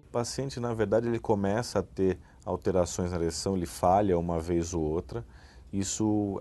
O paciente, na verdade, ele começa a ter alterações na ereção, ele falha uma vez ou outra. Isso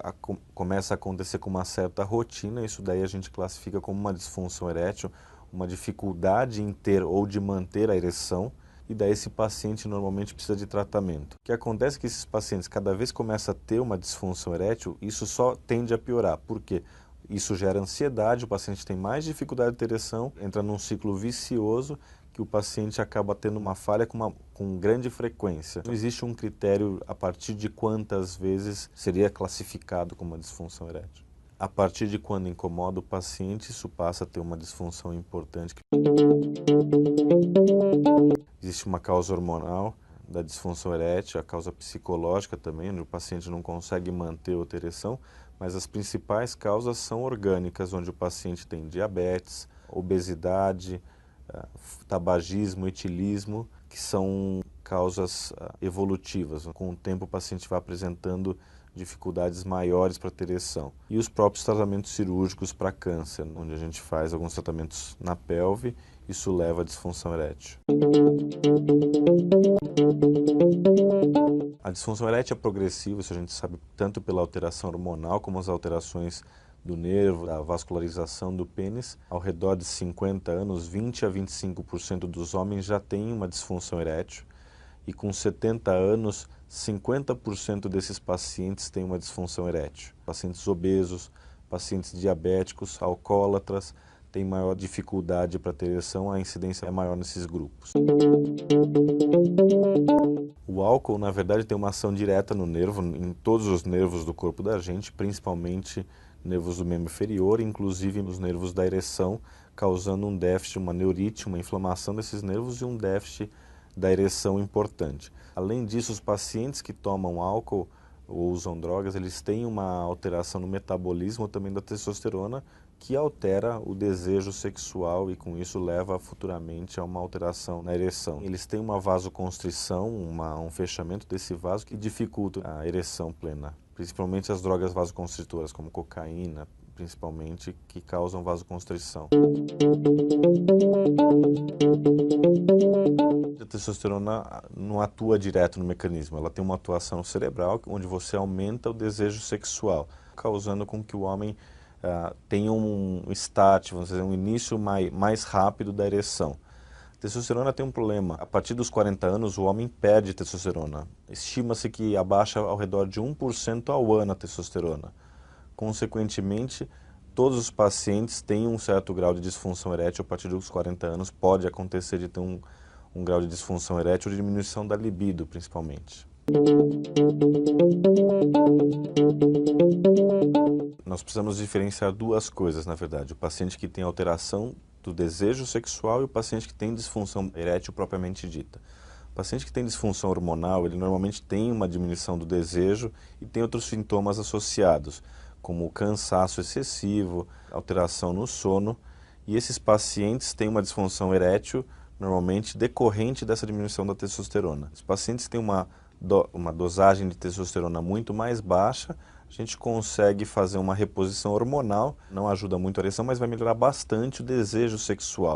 começa a acontecer com uma certa rotina, isso daí a gente classifica como uma disfunção erétil, uma dificuldade em ter ou de manter a ereção, e daí esse paciente normalmente precisa de tratamento. O que acontece é que esses pacientes, cada vez que começam a ter uma disfunção erétil, isso só tende a piorar. Por quê? Isso gera ansiedade, o paciente tem mais dificuldade de ter ereção, entra num ciclo vicioso que o paciente acaba tendo uma falha com grande frequência. Não existe um critério a partir de quantas vezes seria classificado como uma disfunção erétil. A partir de quando incomoda o paciente, isso passa a ter uma disfunção importante. Existe uma causa hormonal da disfunção erétil, a causa psicológica também, onde o paciente não consegue manter a ereção, mas as principais causas são orgânicas, onde o paciente tem diabetes, obesidade, tabagismo, etilismo, que são causas evolutivas. Com o tempo o paciente vai apresentando dificuldades maiores para ter ereção. E os próprios tratamentos cirúrgicos para câncer, onde a gente faz alguns tratamentos na pelve, isso leva à disfunção erétil. A disfunção erétil é progressiva, isso a gente sabe tanto pela alteração hormonal como as alterações do nervo, da vascularização do pênis. Ao redor de 50 anos, 20 a 25% dos homens já têm uma disfunção erétil e com 70 anos, 50% desses pacientes têm uma disfunção erétil. Pacientes obesos, pacientes diabéticos, alcoólatras, têm maior dificuldade para ter ereção, a incidência é maior nesses grupos. O álcool, na verdade, tem uma ação direta no nervo, em todos os nervos do corpo da gente, principalmente nervos do membro inferior, inclusive nos nervos da ereção, causando um déficit, uma neurite, uma inflamação desses nervos e um déficit da ereção importante. Além disso, os pacientes que tomam álcool ou usam drogas, eles têm uma alteração no metabolismo também da testosterona, que altera o desejo sexual e com isso leva futuramente a uma alteração na ereção. Eles têm uma vasoconstrição, um fechamento desse vaso que dificulta a ereção plena, principalmente as drogas vasoconstritoras, como cocaína, principalmente, que causam vasoconstrição. A testosterona não atua direto no mecanismo, ela tem uma atuação cerebral onde você aumenta o desejo sexual, causando com que o homem tenha um start, vamos dizer, um início mais rápido da ereção. A testosterona tem um problema, a partir dos 40 anos o homem perde testosterona. Estima-se que abaixa ao redor de 1% ao ano a testosterona. Consequentemente, todos os pacientes têm um certo grau de disfunção erétil a partir dos 40 anos. Pode acontecer de ter um grau de disfunção erétil ou de diminuição da libido, principalmente. Nós precisamos diferenciar duas coisas, na verdade. O paciente que tem alteração do desejo sexual e o paciente que tem disfunção erétil propriamente dita. O paciente que tem disfunção hormonal, ele normalmente tem uma diminuição do desejo e tem outros sintomas associados, como cansaço excessivo, alteração no sono, e esses pacientes têm uma disfunção erétil, normalmente decorrente dessa diminuição da testosterona. Os pacientes que têm uma dosagem de testosterona muito mais baixa, a gente consegue fazer uma reposição hormonal, não ajuda muito a ereção, mas vai melhorar bastante o desejo sexual.